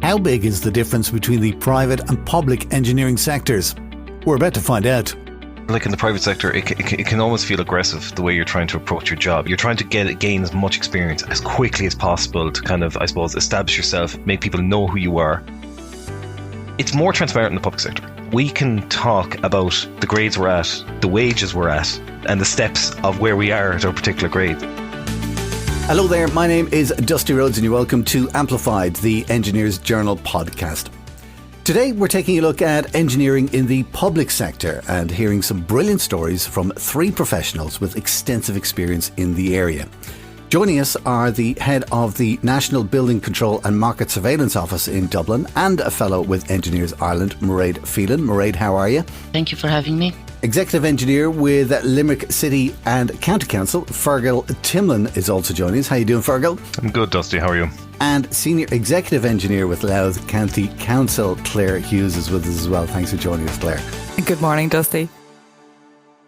How big is the difference between the private and public engineering sectors? We're about to find out. Like in the private sector, it can almost feel aggressive the way you're trying to approach your job. You're trying to gain as much experience as quickly as possible to kind of, I suppose, establish yourself, make people know who you are. It's more transparent in the public sector. We can talk about the grades we're at, the wages we're at, and the steps of where we are at our particular grade. Hello there, my name is Dusty Rhodes and you're welcome to Amplified, the Engineers Journal podcast. Today we're taking a look at engineering in the public sector and hearing some brilliant stories from three professionals with extensive experience in the area. Joining us are the head of the National Building Control and Market Surveillance Office in Dublin and a fellow with Engineers Ireland, Mairéad Phelan. Mairéad, how are you? Thank you for having me. Executive Engineer with Limerick City and County Council, Fergal Timlin, is also joining us. How are you doing, Fergal? I'm good, Dusty. How are you? And Senior Executive Engineer with Louth County Council, Claire Hughes, is with us as well. Thanks for joining us, Claire. Good morning, Dusty.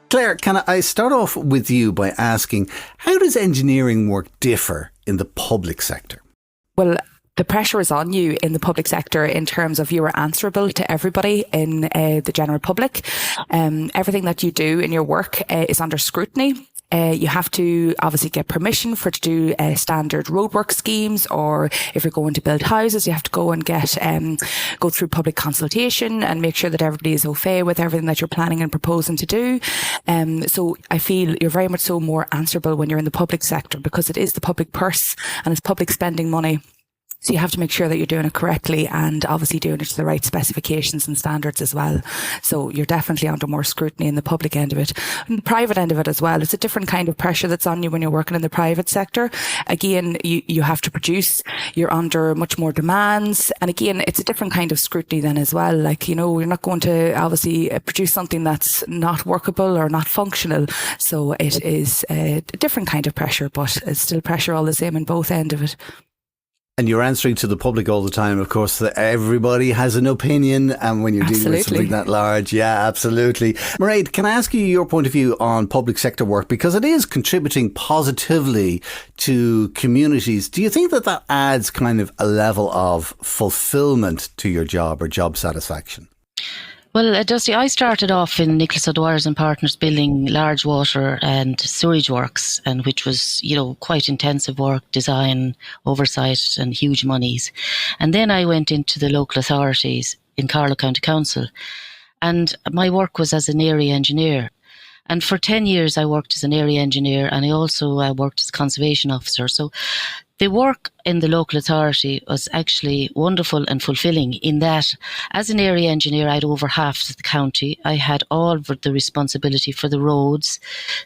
Claire, can I start off with you by asking, how does engineering work differ in the public sector? Well, the pressure is on you in the public sector in terms of you are answerable to everybody in the general public. Everything that you do in your work is under scrutiny. You have to obviously get permission to do standard roadwork schemes, or if you're going to build houses, you have to go and go through public consultation and make sure that everybody is au fait with everything that you're planning and proposing to do. So I feel you're very much so more answerable when you're in the public sector because it is the public purse and it's public spending money. So you have to make sure that you're doing it correctly and obviously doing it to the right specifications and standards as well. So you're definitely under more scrutiny in the public end of it. And the private end of it as well, it's a different kind of pressure that's on you when you're working in the private sector. Again, you have to produce, you're under much more demands. And again, it's a different kind of scrutiny then as well. Like, you know, you're not going to obviously produce something that's not workable or not functional. So it is a different kind of pressure, but it's still pressure all the same in both end of it. And you're answering to the public all the time, of course, that everybody has an opinion, and when you're dealing with something that large, yeah, absolutely. Mairéad, can I ask you your point of view on public sector work? Because it is contributing positively to communities. Do you think that adds kind of a level of fulfilment to your job or job satisfaction? Well, Dusty, I started off in Nicholas O'Dwyer's and Partners building large water and sewage works, and which was, you know, quite intensive work, design, oversight and huge monies. And then I went into the local authorities in Carlow County Council, and my work was as an area engineer. And for 10 years I worked as an area engineer, and I also worked as a conservation officer. So the work in the local authority was actually wonderful and fulfilling in that as an area engineer, I had over half the county. I had all of the responsibility for the roads,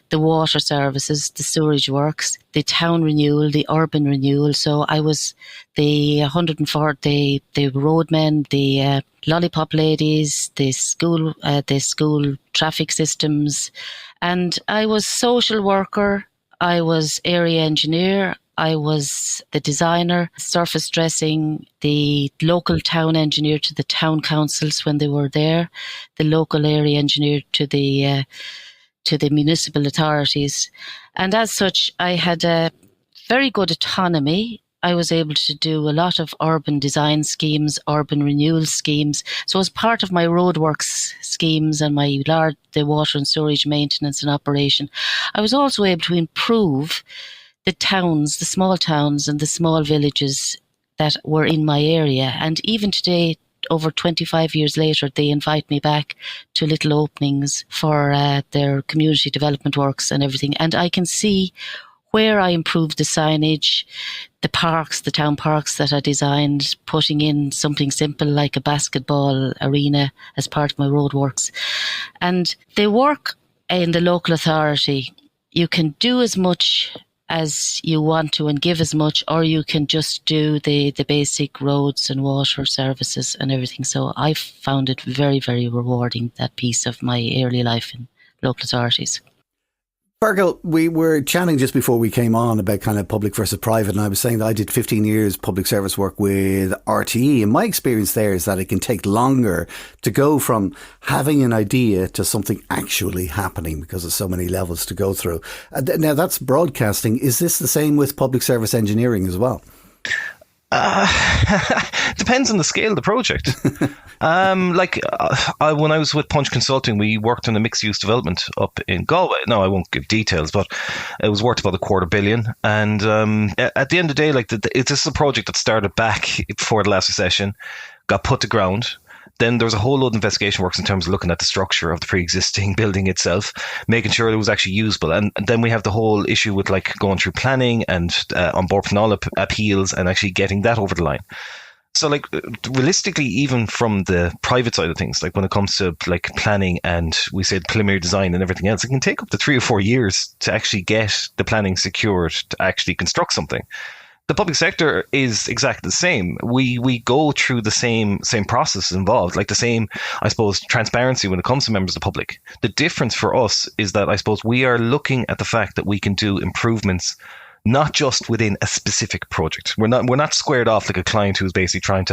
the water services, the sewerage works, the town renewal, the urban renewal. So I was the 140, the roadmen, the lollipop ladies, the school traffic systems. And I was social worker. I was area engineer. I was the designer, surface dressing, the local town engineer to the town councils when they were there, the local area engineer to the municipal authorities. And as such, I had a very good autonomy. I was able to do a lot of urban design schemes, urban renewal schemes. So as part of my roadworks schemes and the water and storage maintenance and operation, I was also able to improve the towns, the small towns and the small villages that were in my area. And even today, over 25 years later, they invite me back to little openings for their community development works and everything. And I can see where I improved the signage, the parks, the town parks that I designed, putting in something simple like a basketball arena as part of my roadworks. And the work in the local authority, you can do as much as you want to and give as much, or you can just do the basic roads and water services and everything. So I found it very, very rewarding, that piece of my early life in local authorities. Fergal, we were chatting just before we came on about kind of public versus private, and I was saying that I did 15 years public service work with RTE, and my experience there is that it can take longer to go from having an idea to something actually happening because there's so many levels to go through. Now that's broadcasting. Is this the same with public service engineering as well? Depends on the scale of the project. When I was with Punch Consulting, we worked on a mixed-use development up in Galway. No, I won't give details, but it was worth about $250 million. And at the end of the day, this is a project that started back before the last recession, got put to ground. Then there was a whole load of investigation works in terms of looking at the structure of the pre-existing building itself, making sure it was actually usable. And then we have the whole issue with going through planning and on board from all appeals and actually getting that over the line. So realistically, even from the private side of things, when it comes to planning and we said preliminary design and everything else, it can take up to 3 or 4 years to actually get the planning secured to actually construct something. The public sector is exactly the same. We go through the same process involved, the same, I suppose, transparency when it comes to members of the public. The difference for us is that I suppose we are looking at the fact that we can do improvements not just within a specific project. We're not squared off like a client who's basically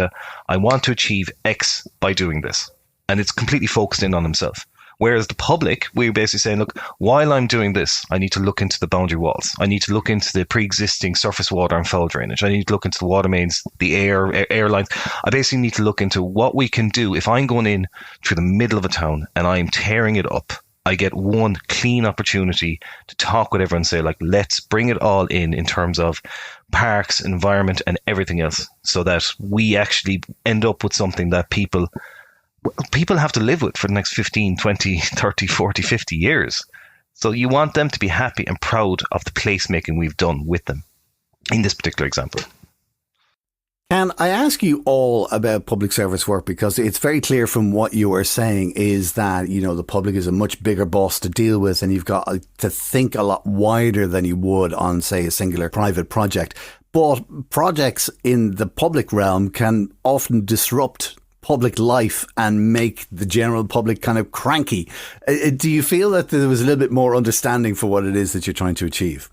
I want to achieve X by doing this. And it's completely focused in on himself. Whereas the public, we're basically saying, look, while I'm doing this, I need to look into the boundary walls. I need to look into the pre-existing surface water and foul drainage. I need to look into the water mains, the air lines. I basically need to look into what we can do. If I'm going in through the middle of a town and I'm tearing it up, I get one clean opportunity to talk with everyone and say, let's bring it all in terms of parks, environment, and everything else, so that we actually end up with something that people have to live with for the next 15, 20, 30, 40, 50 years. So you want them to be happy and proud of the placemaking we've done with them in this particular example. Can I ask you all about public service work? Because it's very clear from what you are saying is that, the public is a much bigger boss to deal with and you've got to think a lot wider than you would on, say, a singular private project. But projects in the public realm can often disrupt public life and make the general public kind of cranky. Do you feel that there was a little bit more understanding for what it is that you're trying to achieve?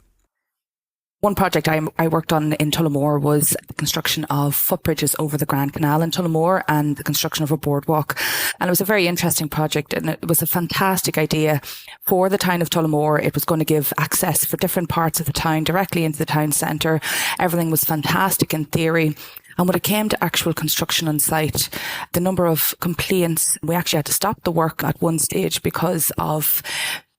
One project I worked on in Tullamore was the construction of footbridges over the Grand Canal in Tullamore and the construction of a boardwalk. And it was a very interesting project and it was a fantastic idea for the town of Tullamore. It was going to give access for different parts of the town directly into the town centre. Everything was fantastic in theory. And when it came to actual construction on site, the number of complaints, we actually had to stop the work at one stage because of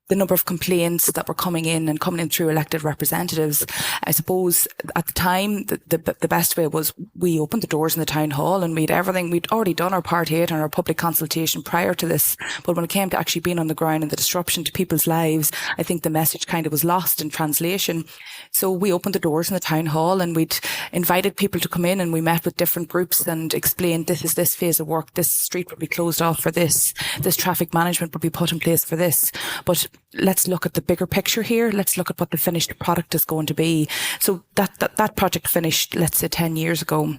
the number of complaints that were coming in through elected representatives. I suppose at the time, the best way was we opened the doors in the town hall and we'd already done our part 8 and our public consultation prior to this. But when it came to actually being on the ground and the disruption to people's lives, I think the message kind of was lost in translation. So we opened the doors in the town hall and we'd invited people to come in and we met with different groups and explained this is this phase of work, this street will be closed off for this traffic management will be put in place for this. But let's look at the bigger picture here. Let's look at what the finished product is going to be. So that project finished, let's say 10 years ago.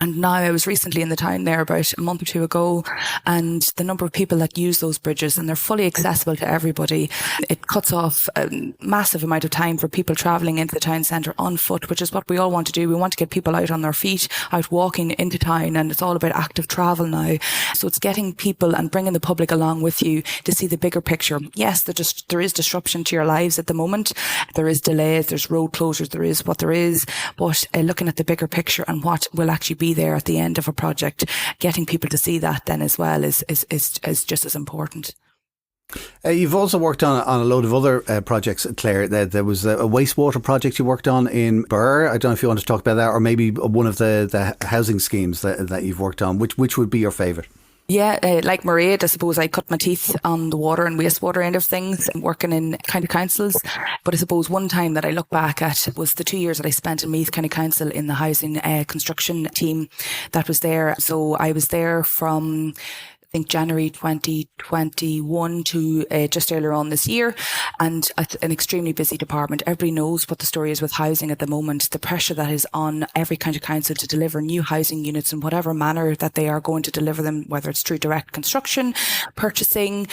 And now I was recently in the town there about a month or two ago, and the number of people that use those bridges, and they're fully accessible to everybody. It cuts off a massive amount of time for people travelling into the town centre on foot, which is what we all want to do. We want to get people out on their feet, out walking into town, and it's all about active travel now. So it's getting people and bringing the public along with you to see the bigger picture. Yes, there is disruption to your lives at the moment. There is delays, there's road closures, there is what there is, but looking at the bigger picture and what will actually be there at the end of a project, getting people to see that then as well is just as important. You've also worked on a load of other projects, Claire. There was a wastewater project you worked on in Birr. I don't know if you want to talk about that, or maybe one of the housing schemes that you've worked on. Which would be your favourite? Yeah, like Mairéad, I suppose I cut my teeth on the water and wastewater end of things, working in county councils. But I suppose one time that I look back at was the 2 years that I spent in Meath County Council in the housing construction team that was there. So I was there from January 2021 to just earlier on this year, and an extremely busy department. Everybody knows what the story is with housing at the moment, the pressure that is on every county council to deliver new housing units in whatever manner that they are going to deliver them, whether it's through direct construction, purchasing,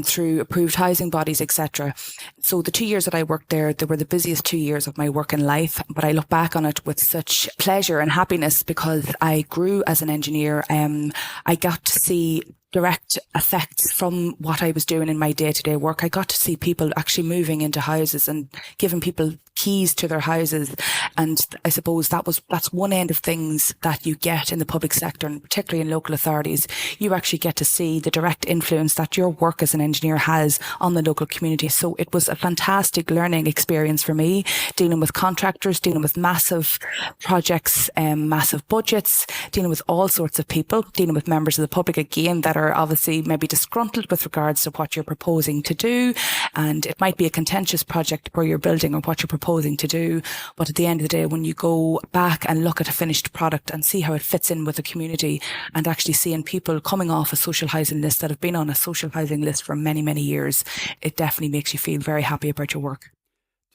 through approved housing bodies, etc. So the 2 years that I worked there, they were the busiest 2 years of my working life, but I look back on it with such pleasure and happiness because I grew as an engineer. I got to see direct effects from what I was doing in my day-to-day work. I got to see people actually moving into houses and giving people keys to their houses. And I suppose that's one end of things that you get in the public sector, and particularly in local authorities. You actually get to see the direct influence that your work as an engineer has on the local community. So it was a fantastic learning experience for me, dealing with contractors, dealing with massive projects, massive budgets, dealing with all sorts of people, dealing with members of the public again that are obviously maybe disgruntled with regards to what you're proposing to do. And it might be a contentious project where you're building or what you're proposing to do. But at the end of the day, when you go back and look at a finished product and see how it fits in with the community, and actually seeing people coming off a social housing list that have been on a social housing list for many, many years, it definitely makes you feel very happy about your work.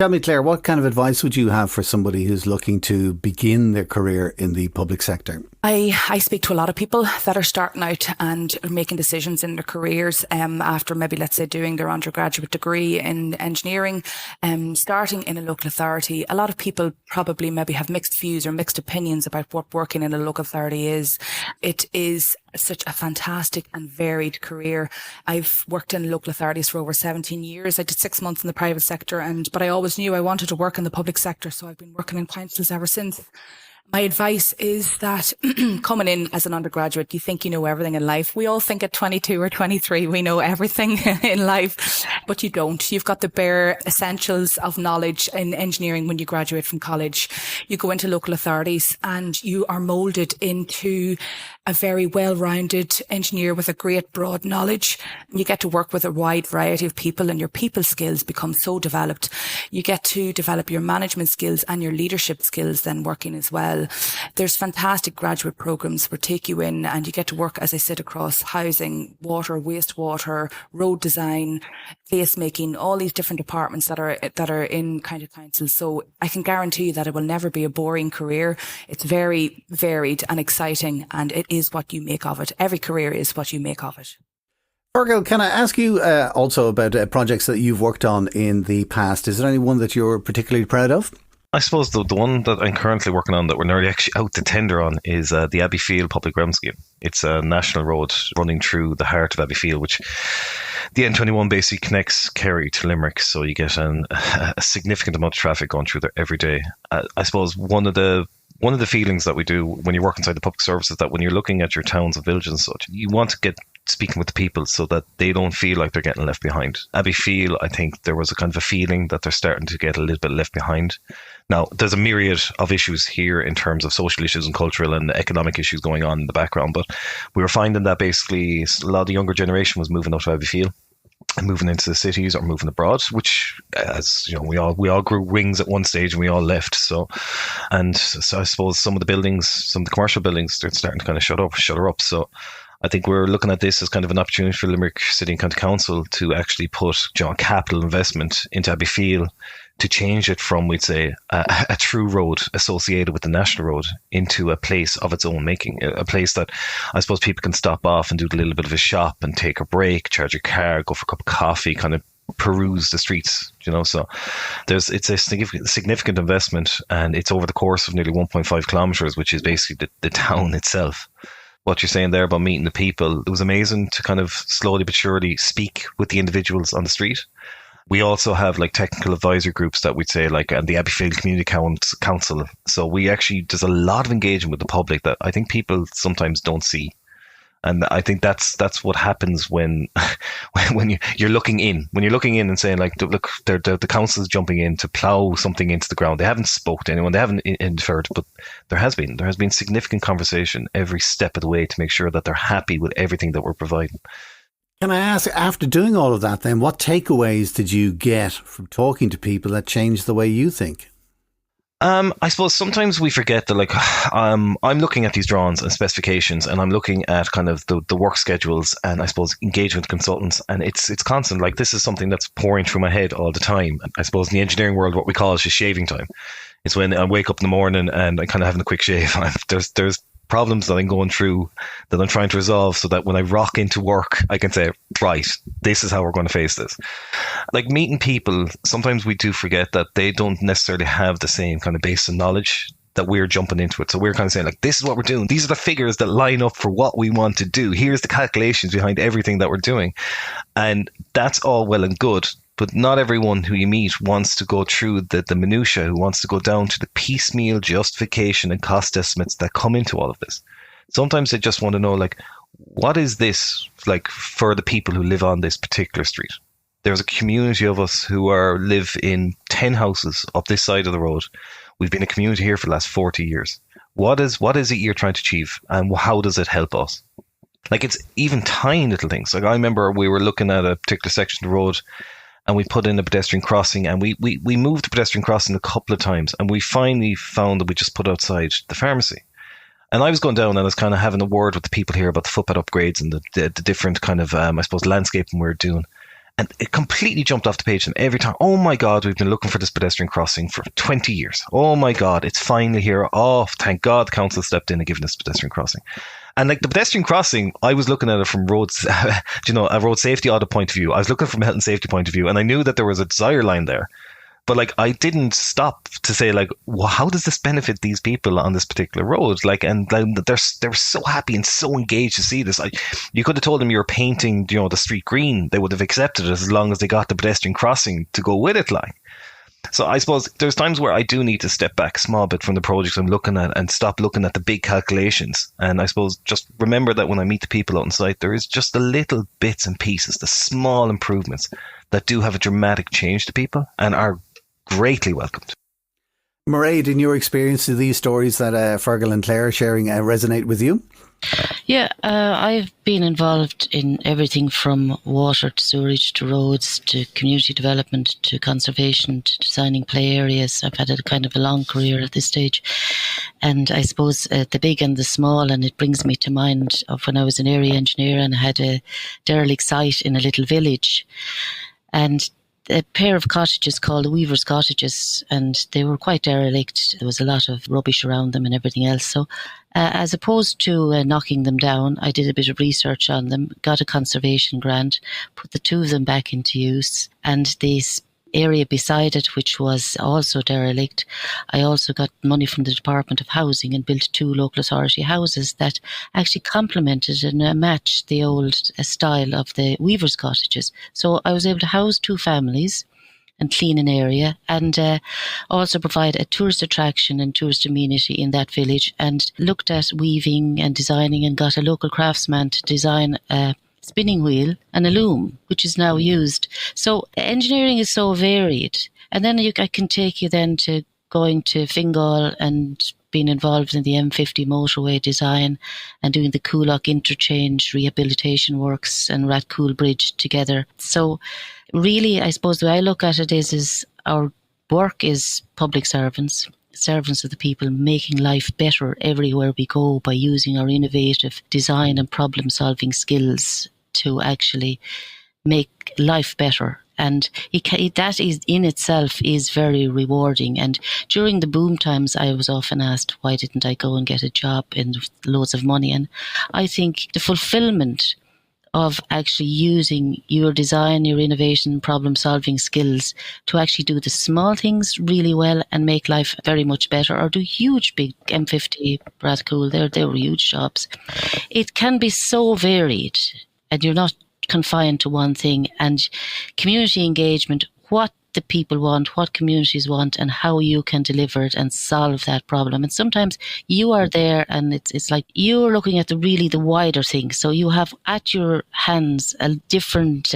Tell me, Claire, what kind of advice would you have for somebody who's looking to begin their career in the public sector? I speak to a lot of people that are starting out and making decisions in their careers after maybe, let's say, doing their undergraduate degree in engineering, starting in a local authority. A lot of people probably maybe have mixed views or mixed opinions about what working in a local authority is. It is such a fantastic and varied career. I've worked in local authorities for over 17 years. I did 6 months in the private sector, but I always knew I wanted to work in the public sector, so I've been working in councils ever since. My advice is that coming in as an undergraduate, you think you know everything in life. We all think at 22 or 23 we know everything in life, but you don't. You've got the bare essentials of knowledge in engineering when you graduate from college. You go into local authorities and you are moulded into a very well-rounded engineer with a great broad knowledge. You get to work with a wide variety of people, and your people skills become so developed. You get to develop your management skills and your leadership skills then working as well. There's fantastic graduate programs where take you in and you get to work, as I said, across housing, water, wastewater, road design, placemaking, all these different departments that are in county council. So I can guarantee you that it will never be a boring career. It's very varied and exciting, and it is what you make of it. Every career is what you make of it. Fergal, can I ask you also about projects that you've worked on in the past? Is there any one that you're particularly proud of? I suppose the one that I'm currently working on that we're nearly actually out to tender on is the Abbeyfield Public Realm Scheme. It's a national road running through the heart of Abbeyfield, which the N21 basically connects Kerry to Limerick. So you get a significant amount of traffic going through there every day. I suppose one of the feelings that we do when you work inside the public service is that when you're looking at your towns and villages and such, you want to get speaking with the people so that they don't feel like they're getting left behind. Abbeyfield, I think there was a kind of a feeling that they're starting to get a little bit left behind. Now, there's a myriad of issues here in terms of social issues and cultural and economic issues going on in the background, but we were finding that basically a lot of the younger generation was moving out to Abbeyfield and moving into the cities or moving abroad, which, as you know, we all grew wings at one stage and we all left. So I suppose some of the buildings, some of the commercial buildings, they're starting to kind of shutter up. So I think we're looking at this as kind of an opportunity for Limerick City and County Council to actually put capital investment into Abbeyfield to change it from, we'd say, a true road associated with the national road into a place of its own making, a place that I suppose people can stop off and do a little bit of a shop and take a break, charge your car, go for a cup of coffee, kind of peruse the streets, so it's a significant investment, and it's over the course of nearly 1.5 kilometres, which is basically the town itself. What you're saying there about meeting the people, it was amazing to kind of slowly but surely speak with the individuals on the street. We also have technical advisory groups that we'd say and the Abbeyfield Community Council. So there's a lot of engagement with the public that I think people sometimes don't see. And I think that's what happens when you're looking in. When you're looking in and saying, look, the council is jumping in to plough something into the ground. They haven't spoke to anyone. They haven't interfered, but there has been significant conversation every step of the way to make sure that they're happy with everything that we're providing. Can I ask, after doing all of that then, what takeaways did you get from talking to people that changed the way you think? I suppose sometimes we forget that I'm looking at these drawings and specifications, and I'm looking at kind of the work schedules and I suppose engagement consultants, and it's constant. This is something that's pouring through my head all the time. I suppose in the engineering world, what we call is just shaving time. It's when I wake up in the morning and I'm kind of having a quick shave. There's problems that I'm going through that I'm trying to resolve so that when I rock into work, I can say, right, this is how we're going to face this. Meeting people, sometimes we do forget that they don't necessarily have the same kind of base of knowledge that we're jumping into it. So we're kind of saying this is what we're doing. These are the figures that line up for what we want to do. Here's the calculations behind everything that we're doing. And that's all well and good. But not everyone who you meet wants to go through the minutiae, who wants to go down to the piecemeal justification and cost estimates that come into all of this. Sometimes they just want to know, like, what is this like for the people who live on this particular street? There's a community of us who live in 10 houses up this side of the road. We've been a community here for the last 40 years. What is it you're trying to achieve, and how does it help us? Like, it's even tiny little things. Like, I remember we were looking at a particular section of the road, and we put in a pedestrian crossing, and we moved the pedestrian crossing a couple of times, and we finally found that we just put outside the pharmacy. And I was going down and I was kind of having a word with the people here about the footpath upgrades and the different kind of, I suppose, landscaping we were doing. And it completely jumped off the page. And every time, oh my God, we've been looking for this pedestrian crossing for 20 years. Oh my God, it's finally here. Oh, thank God the council stepped in and given us pedestrian crossing. And like the pedestrian crossing, I was looking at it from roads, a road safety audit point of view. I was looking from a health and safety point of view, and I knew that there was a desire line there. But like, I didn't stop to say, like, well, how does this benefit these people on this particular road? Like, and they were so happy and so engaged to see this. You could have told them you were painting, the street green. They would have accepted it as long as they got the pedestrian crossing to go with it. Like, so I suppose there's times where I do need to step back a small bit from the projects I'm looking at and stop looking at the big calculations. And I suppose just remember that when I meet the people out on site, there is just the little bits and pieces, the small improvements that do have a dramatic change to people and are greatly welcomed. Mairéad, in your experience, do these stories that Fergal and Claire are sharing resonate with you? Yeah, I've been involved in everything from water to sewerage to roads to community development to conservation to designing play areas. I've had a kind of a long career at this stage. And I suppose the big and the small, and it brings me to mind of when I was an area engineer and had a derelict site in a little village. And a pair of cottages called the Weavers' Cottages, and they were quite derelict. There was a lot of rubbish around them and everything else. So as opposed to knocking them down, I did a bit of research on them, got a conservation grant, put the two of them back into use, and this area beside it, which was also derelict, I also got money from the Department of Housing and built 2 local authority houses that actually complemented and matched the old style of the Weavers' Cottages. So I was able to house 2 families and clean an area, and also provide a tourist attraction and tourist amenity in that village, and looked at weaving and designing and got a local craftsman to design a spinning wheel and a loom, which is now used. So engineering is so varied. And then I can take you then to going to Fergal and being involved in the M50 motorway design and doing the Coolock interchange rehabilitation works and Rathcoole Bridge together. So really, I suppose the way I look at it is our work is public servants of the people, making life better everywhere we go by using our innovative design and problem solving skills to actually make life better. And that is in itself is very rewarding. And during the boom times, I was often asked, why didn't I go and get a job and loads of money? And I think the fulfilment of actually using your design, your innovation, problem-solving skills to actually do the small things really well and make life very much better, or do huge, big M50, Rathcoole, they were huge jobs. It can be so varied, and you're not confined to one thing. And community engagement, what the people want, what communities want, and how you can deliver it and solve that problem. And sometimes you are there and it's like you're looking at the wider thing. So you have at your hands a different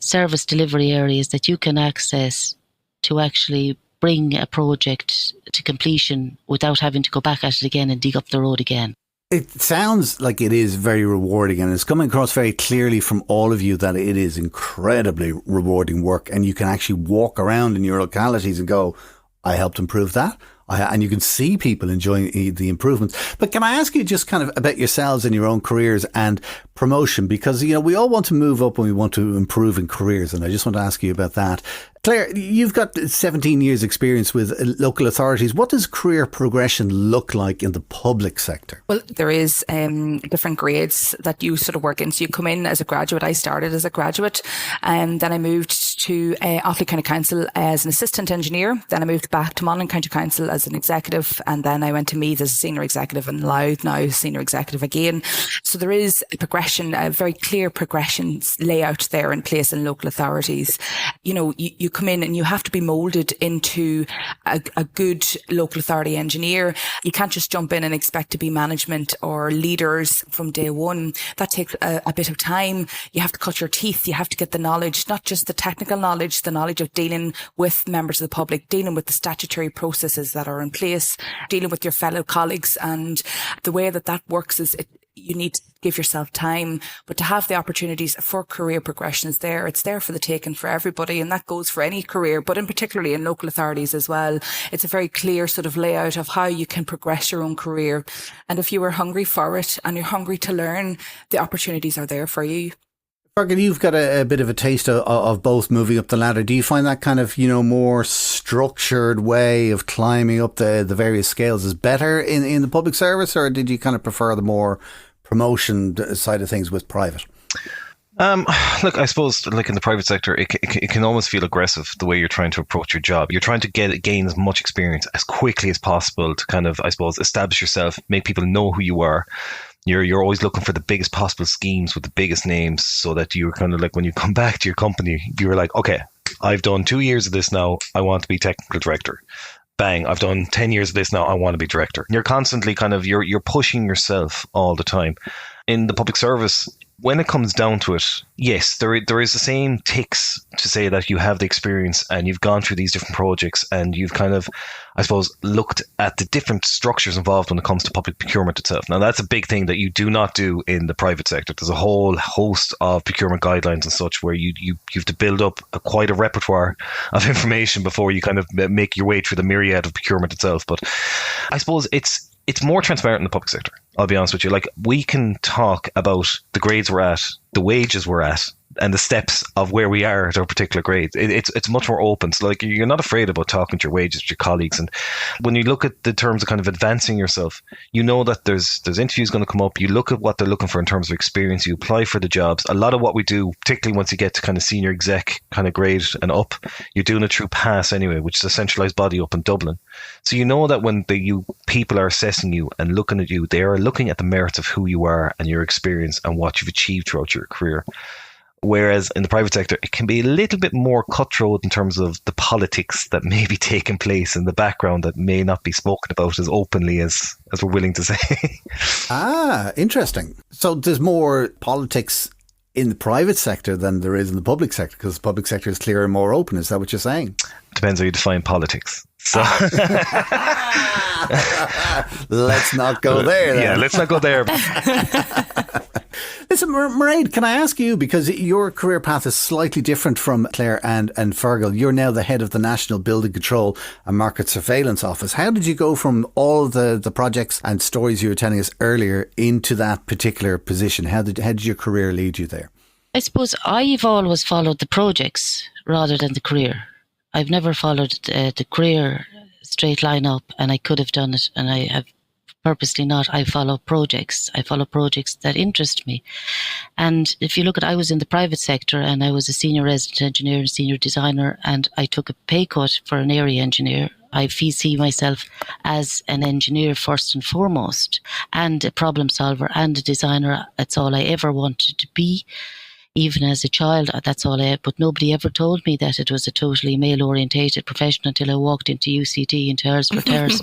service delivery areas that you can access to actually bring a project to completion without having to go back at it again and dig up the road again. It sounds like it is very rewarding, and it's coming across very clearly from all of you that it is incredibly rewarding work, and you can actually walk around in your localities and go, I helped improve that. And you can see people enjoying the improvements. But can I ask you just kind of about yourselves and your own careers and promotion? Because, we all want to move up and we want to improve in careers. And I just want to ask you about that. Claire, you've got 17 years experience with local authorities. What does career progression look like in the public sector? Well, there is different grades that you sort of work in. So you come in as a graduate. I started as a graduate, and then I moved to Offaly County Council as an assistant engineer. Then I moved back to Monaghan County Council as an executive, and then I went to Meath as a senior executive, and Louth now senior executive again. So there is a progression progression, a very clear progression layout there in place in local authorities. You know, you come in and you have to be moulded into a good local authority engineer. You can't just jump in and expect to be management or leaders from day one. That takes a bit of time. You have to cut your teeth. You have to get the knowledge, not just the technical knowledge, the knowledge of dealing with members of the public, dealing with the statutory processes that are in place, dealing with your fellow colleagues. And the way that works is you need to give yourself time, but to have the opportunities for career progression is there. It's there for the taking for everybody, and that goes for any career, but in particularly in local authorities as well. It's a very clear sort of layout of how you can progress your own career. And if you are hungry for it and you're hungry to learn, the opportunities are there for you. Fergal, you've got a bit of a taste of both moving up the ladder. Do you find that kind of, more structured way of climbing up the various scales is better in the public service, or did you kind of prefer the more promotion side of things with private? Look, I suppose, like in the private sector, it can almost feel aggressive the way you're trying to approach your job. You're trying to gain as much experience as quickly as possible to kind of, I suppose, establish yourself, make people know who you are. You're always looking for the biggest possible schemes with the biggest names, so that you're kind of like, when you come back to your company, you're like, okay, I've done 2 years of this now. I want to be technical director. Bang, I've done 10 years of this now. I want to be director. You're constantly kind of, you're pushing yourself all the time. In the public service, when it comes down to it, yes, there is the same ticks to say that you have the experience and you've gone through these different projects and you've kind of, I suppose, looked at the different structures involved when it comes to public procurement itself. Now, that's a big thing that you do not do in the private sector. There's a whole host of procurement guidelines and such where you have to build up quite a repertoire of information before you kind of make your way through the myriad of procurement itself. But I suppose it's more transparent in the public sector. I'll be honest with you. Like, we can talk about the grades we're at, the wages we're at, and the steps of where we are at our particular grade. It's much more open. So, like, you're not afraid about talking to your wages with your colleagues. And when you look at the terms of kind of advancing yourself, you know that there's interviews going to come up. You look at what they're looking for in terms of experience. You apply for the jobs. A lot of what we do, particularly once you get to kind of senior exec kind of grade and up, you're doing it through PASS anyway, which is a centralised body up in Dublin. So you know that when people are assessing you and looking at you, they are looking at the merits of who you are and your experience and what you've achieved throughout your career. Whereas in the private sector, it can be a little bit more cutthroat in terms of the politics that may be taking place in the background that may not be spoken about as openly as we're willing to say. Ah, interesting. So there's more politics in the private sector than there is in the public sector, because the public sector is clearer and more open. Is that what you're saying? Depends how you define politics. So let's not go there then. Yeah, let's not go there. Listen, Mairéad, can I ask you, because your career path is slightly different from Claire and Fergal. You're now the head of the National Building Control and Market Surveillance Office. How did you go from all the projects and stories you were telling us earlier into that particular position? How did your career lead you there? I suppose I've always followed the projects rather than the career. I've never followed the career straight line up, and I could have done it, and I have purposely not. I follow projects. I follow projects that interest me. And if you look at, I was in the private sector and I was a senior resident engineer and senior designer, and I took a pay cut for an area engineer. I see myself as an engineer first and foremost, and a problem solver and a designer. That's all I ever wanted to be. Even as a child, that's all but nobody ever told me that it was a totally male-orientated profession until I walked into UCD in Terrace for Terrace.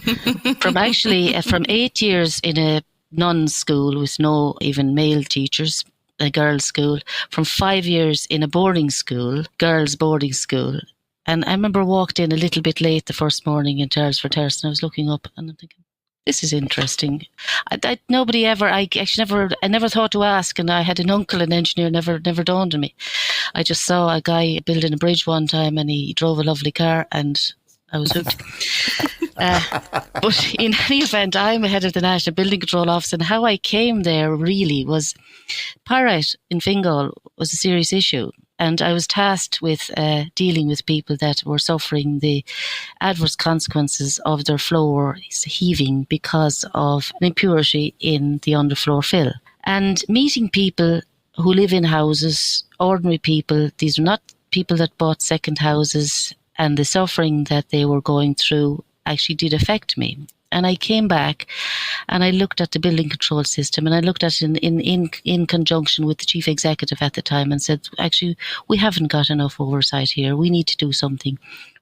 From 8 years in a nuns school with no even male teachers, a girls' school, from 5 years in a boarding school, girls' boarding school. And I remember walked in a little bit late the first morning in Terrace for Terrace, and I was looking up and I'm thinking, this is interesting. I never thought to ask, and I had an uncle, an engineer, never dawned on me. I just saw a guy building a bridge one time, and he drove a lovely car, and I was hooked. But in any event, I'm head of the National Building Control Office, and how I came there really was pyrite in Fergal was a serious issue. And I was tasked with dealing with people that were suffering the adverse consequences of their floors heaving because of an impurity in the underfloor fill. And meeting people who live in houses, ordinary people, these are not people that bought second houses, and the suffering that they were going through actually did affect me. And I came back And I looked at the building control system, and I looked at it in conjunction with the chief executive at the time, and said, actually, we haven't got enough oversight here. We need to do something.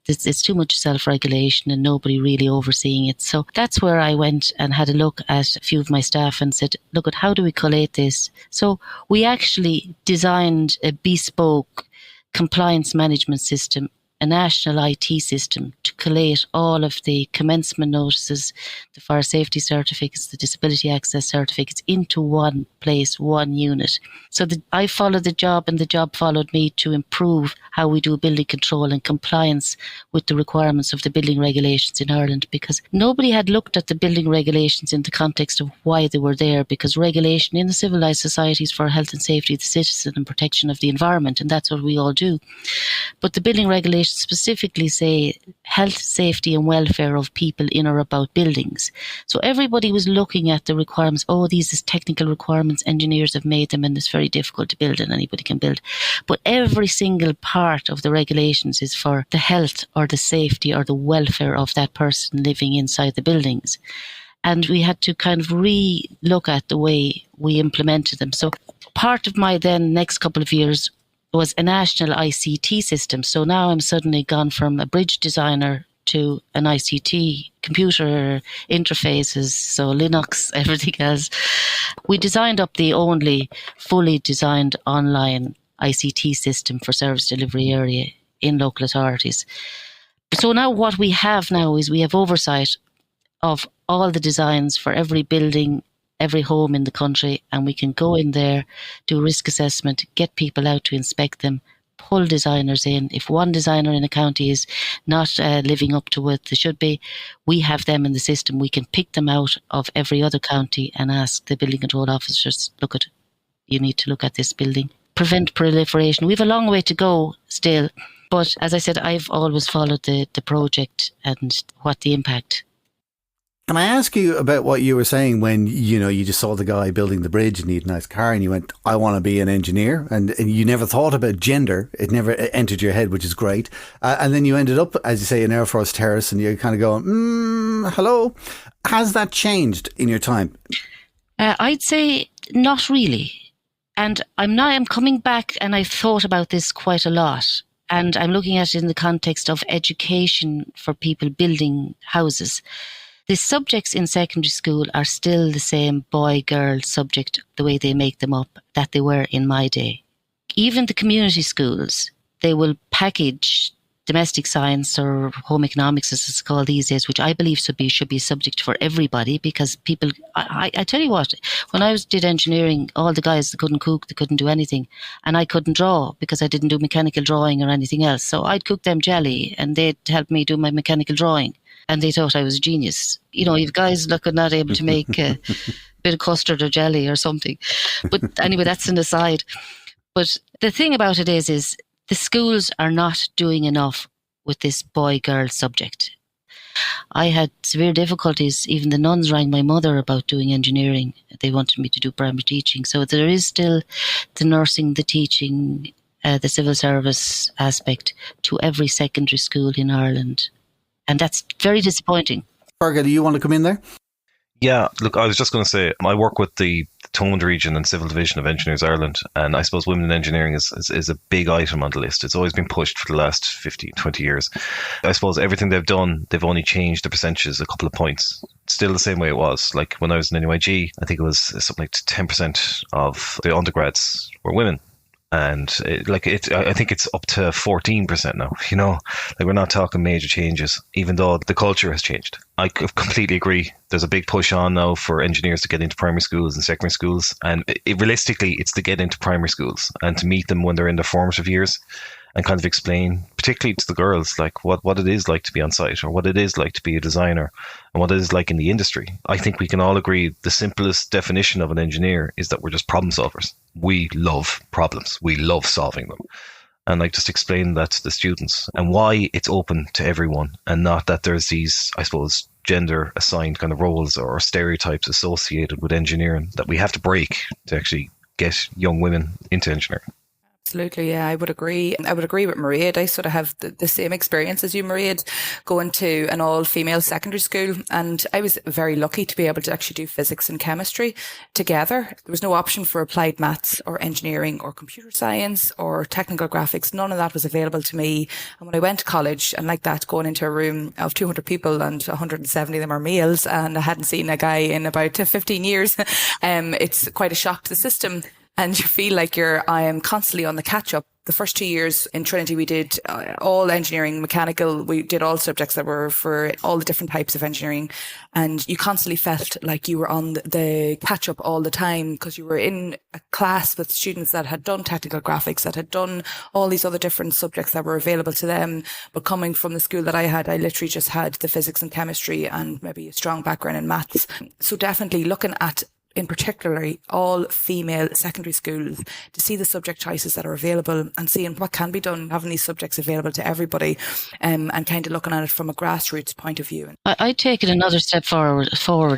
It's too much self-regulation and nobody really overseeing it. So that's where I went and had a look at a few of my staff and said, look at how do we collate this? So we actually designed a bespoke compliance management system, a national IT system to collate all of the commencement notices, the fire safety certificates, the disability access certificates into one place, one unit. So I followed the job and the job followed me to improve how we do building control and compliance with the requirements of the building regulations in Ireland, because nobody had looked at the building regulations in the context of why they were there, because regulation in the civilised societies for health and safety of the citizen and protection of the environment, and that's what we all do. But the building regulations specifically say health, safety and welfare of people in or about buildings. So everybody was looking at the requirements. Oh, these is technical requirements. Engineers have made them and it's very difficult to build and anybody can build. But every single part of the regulations is for the health or the safety or the welfare of that person living inside the buildings. And we had to kind of re-look at the way we implemented them. So part of my then next couple of years was a national ICT system. So now I'm suddenly gone from a bridge designer to an ICT, computer interfaces, so Linux, everything else. We designed up the only fully designed online ICT system for service delivery area in local authorities. So now what we have now is we have oversight of all the designs for every building, every home in the country, and we can go in there, do a risk assessment, get people out to inspect them, pull designers in. If one designer in a county is not living up to what they should be, we have them in the system. We can pick them out of every other county and ask the building control officers, you need to look at this building. Prevent proliferation. We have a long way to go still, but as I said, I've always followed the project and what the impact. Can I ask you about what you were saying when, you just saw the guy building the bridge and he had a nice car and you went, I want to be an engineer, and you never thought about gender. It never entered your head, which is great. And then you ended up, as you say, in Air Force Terrace and you're kind of going, hello. Has that changed in your time? I'd say not really. And I'm coming back and I've thought about this quite a lot. And I'm looking at it in the context of education for people building houses. The subjects in secondary school are still the same boy-girl subject, the way they make them up, that they were in my day. Even the community schools, they will package domestic science or home economics, as it's called these days, which I believe should be a subject for everybody, because people, I tell you what, when I did engineering, all the guys, they couldn't cook, they couldn't do anything, and I couldn't draw because I didn't do mechanical drawing or anything else. So I'd cook them jelly and they'd help me do my mechanical drawing. And they thought I was a genius. You've guys not able to make a bit of custard or jelly or something. But anyway, that's an aside. But the thing about it is the schools are not doing enough with this boy-girl subject. I had severe difficulties. Even the nuns rang my mother about doing engineering. They wanted me to do primary teaching. So there is still the nursing, the teaching, the civil service aspect to every secondary school in Ireland. And that's very disappointing. Fergal, do you want to come in there? Yeah, look, I was just going to say, I work with the Toned region and Civil Division of Engineers Ireland, and I suppose women in engineering is a big item on the list. It's always been pushed for the last 15, 20 years. I suppose everything they've done, they've only changed the percentages a couple of points. It's still the same way it was. Like when I was in NUIG, I think it was something like 10% of the undergrads were women. And I think it's up to 14% now, we're not talking major changes, even though the culture has changed. I completely agree. There's a big push on now for engineers to get into primary schools and secondary schools. And realistically, it's to get into primary schools and to meet them when they're in their formative years and kind of explain, particularly to the girls, like what it is like to be on site or what it is like to be a designer and what it is like in the industry. I think we can all agree the simplest definition of an engineer is that we're just problem solvers. We love problems. We love solving them. And just explain that to the students and why it's open to everyone and not that there's these, I suppose, gender assigned kind of roles or stereotypes associated with engineering that we have to break to actually get young women into engineering. Absolutely, yeah, I would agree. I would agree with Mairéad. I sort of have the same experience as you, Mairéad, going to an all-female secondary school, and I was very lucky to be able to actually do physics and chemistry together. There was no option for applied maths or engineering or computer science or technical graphics. None of that was available to me. And when I went to college, and like that, going into a room of 200 people and 170 of them are males, and I hadn't seen a guy in about 15 years, it's quite a shock to the system. And you feel like I am constantly on the catch up. The first 2 years in Trinity, we did all engineering, mechanical. We did all subjects that were for all the different types of engineering. And you constantly felt like you were on the catch up all the time, because you were in a class with students that had done technical graphics, that had done all these other different subjects that were available to them. But coming from the school that I had, I literally just had the physics and chemistry and maybe a strong background in maths. So definitely looking at, in particularly, all female secondary schools, to see the subject choices that are available and seeing what can be done, having these subjects available to everybody, and kind of looking at it from a grassroots point of view. I take it another step forward.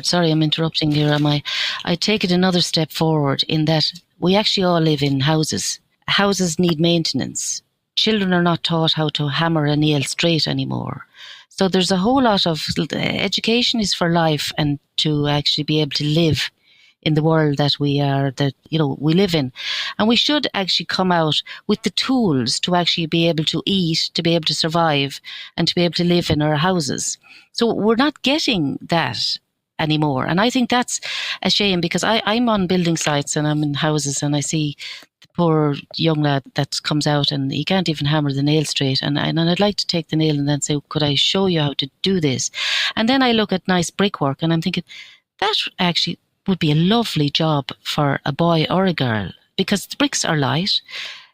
Sorry, I'm interrupting here, am I? I take it another step forward in that we actually all live in houses. Houses need maintenance. Children are not taught how to hammer a nail straight anymore. So there's a whole lot of education is for life and to actually be able to live in the world that we live in. And we should actually come out with the tools to actually be able to eat, to be able to survive, and to be able to live in our houses. So we're not getting that anymore. And I think that's a shame, because I'm on building sites and I'm in houses and I see the poor young lad that comes out and he can't even hammer the nail straight. And I'd like to take the nail and then say, could I show you how to do this? And then I look at nice brickwork and I'm thinking, that actually would be a lovely job for a boy or a girl, because the bricks are light,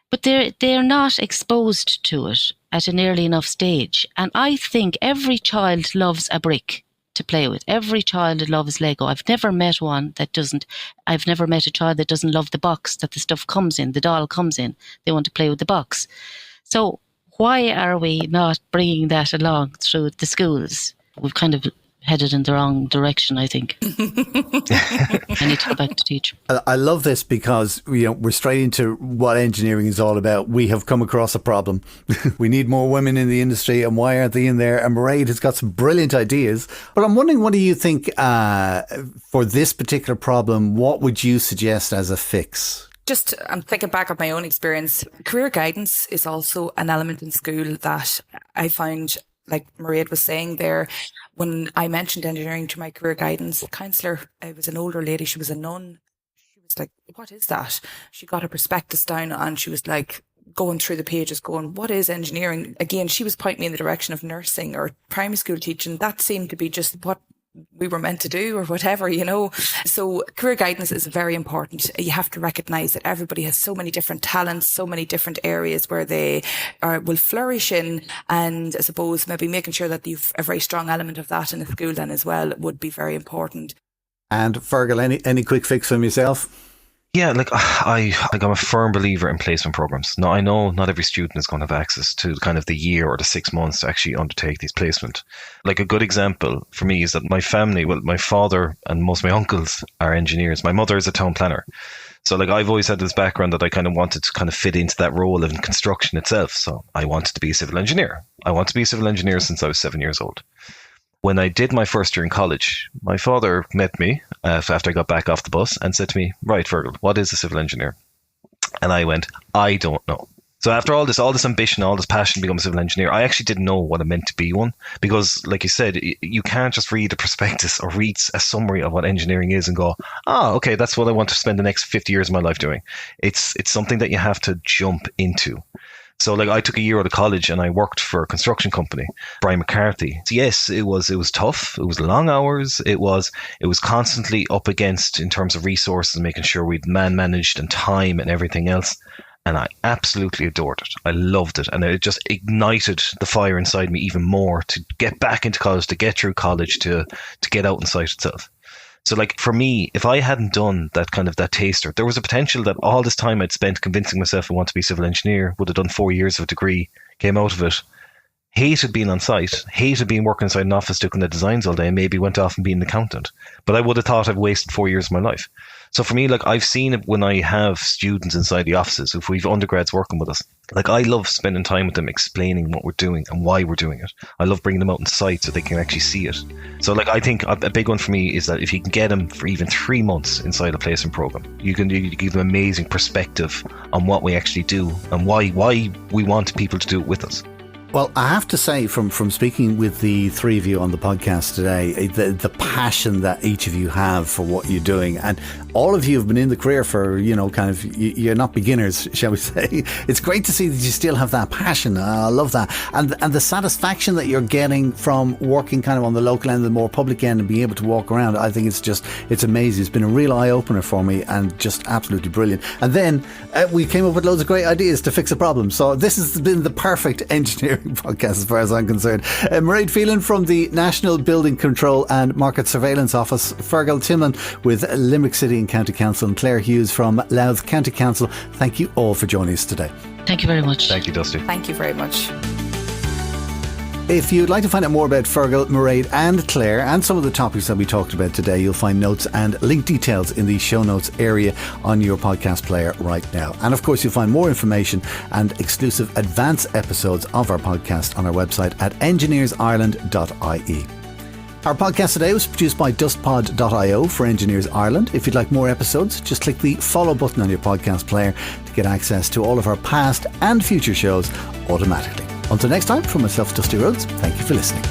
but they're not exposed to it at an early enough stage. And I think every child loves a brick to play with. Every child loves Lego. I've never met one that doesn't. I've never met a child that doesn't love the box that the stuff comes in, the doll comes in. They want to play with the box. So why are we not bringing that along through the schools? We've kind of headed in the wrong direction, I think. I need to go back to teach. I love this because we're straight into what engineering is all about. We have come across a problem. We need more women in the industry, and why aren't they in there? And Mairéad has got some brilliant ideas. But I'm wondering, what do you think for this particular problem? What would you suggest as a fix? I'm thinking back of my own experience. Career guidance is also an element in school that I found, like Mairéad was saying there, when I mentioned engineering to my career guidance counsellor, it was an older lady, she was a nun. She was like, what is that? She got her prospectus down and she was like going through the pages going, what is engineering? Again, she was pointing me in the direction of nursing or primary school teaching. That seemed to be just what we were meant to do or whatever, So career guidance is very important. You have to recognise that everybody has so many different talents, so many different areas where they will flourish in. And I suppose maybe making sure that you've a very strong element of that in the school then as well would be very important. And Fergal, any quick fix from yourself? Yeah, I'm a firm believer in placement programs. Now, I know not every student is going to have access to kind of the year or the 6 months to actually undertake these placement. Like, a good example for me is that my family, my father and most of my uncles are engineers. My mother is a town planner. So I've always had this background that I kind of wanted to kind of fit into that role in construction itself. So I wanted to be a civil engineer. I wanted to be a civil engineer since I was 7 years old. When I did my first year in college, my father met me after I got back off the bus and said to me, right, Fergal, what is a civil engineer? And I went, I don't know. So after all this ambition, all this passion to become a civil engineer, I actually didn't know what it meant to be one. Because, like you said, you can't just read a prospectus or read a summary of what engineering is and go, okay, that's what I want to spend the next 50 years of my life doing. It's something that you have to jump into. So I took a year out of college and I worked for a construction company, Brian McCarthy. So yes, it was tough. It was long hours. It was constantly up against in terms of resources and making sure we'd managed and time and everything else. And I absolutely adored it. I loved it. And it just ignited the fire inside me even more to get back into college, to get through college, to get out in sight itself. So for me, if I hadn't done that taster, there was a potential that all this time I'd spent convincing myself I want to be a civil engineer, would have done 4 years of a degree, came out of it, hated being on site, hated being working inside an office doing the designs all day, and maybe went off and being an accountant. But I would have thought I've wasted 4 years of my life. So for me, like, I've seen it when I have students inside the offices, if we've undergrads working with us, like, I love spending time with them explaining what we're doing and why we're doing it. I love bringing them out on site so they can actually see it. So, like, I think a big one for me is that if you can get them for even 3 months inside a placement program, you can give them amazing perspective on what we actually do and why we want people to do it with us. Well, I have to say, from speaking with the three of you on the podcast today, the passion that each of you have for what you're doing, and all of you have been in the career for, you're not beginners, shall we say. It's great to see that you still have that passion. I love that. And the satisfaction that you're getting from working kind of on the local end, the more public end, and being able to walk around, I think it's amazing. It's been a real eye-opener for me and just absolutely brilliant. And then we came up with loads of great ideas to fix a problem. So this has been the perfect engineering podcast as far as I'm concerned. Mairéad Phelan from the National Building Control and Market Surveillance Office, Fergal Timlin with Limerick City and County Council, and Claire Hughes from Louth County Council. Thank you all for joining us today. Thank you very much. Thank you, Dusty. Thank you very much. If you'd like to find out more about Fergal, Mairéad and Claire and some of the topics that we talked about today, you'll find notes and link details in the show notes area on your podcast player right now. And of course, you'll find more information and exclusive advanced episodes of our podcast on our website at engineersireland.ie. Our podcast today was produced by dustpod.io for Engineers Ireland. If you'd like more episodes, just click the follow button on your podcast player to get access to all of our past and future shows automatically. Until next time, from myself, Dusty Rhodes, thank you for listening.